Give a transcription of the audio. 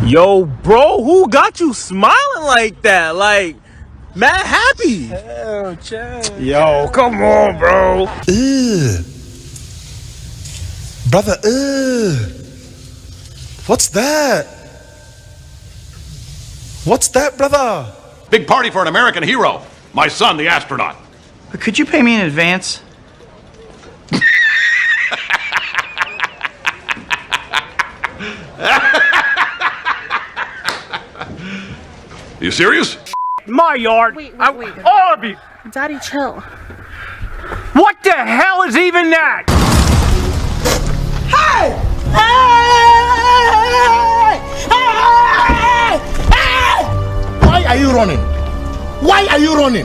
Yo, bro, who got you smiling like that? Like, mad happy. Yo, come on, bro. Brother, what's that? What's that, brother? Big party for an American hero. My son, the astronaut. But could you pay me in advance? You serious? My yard. Wait. All of you. Daddy, chill. What the hell is even that? Why are you running? Why are you running?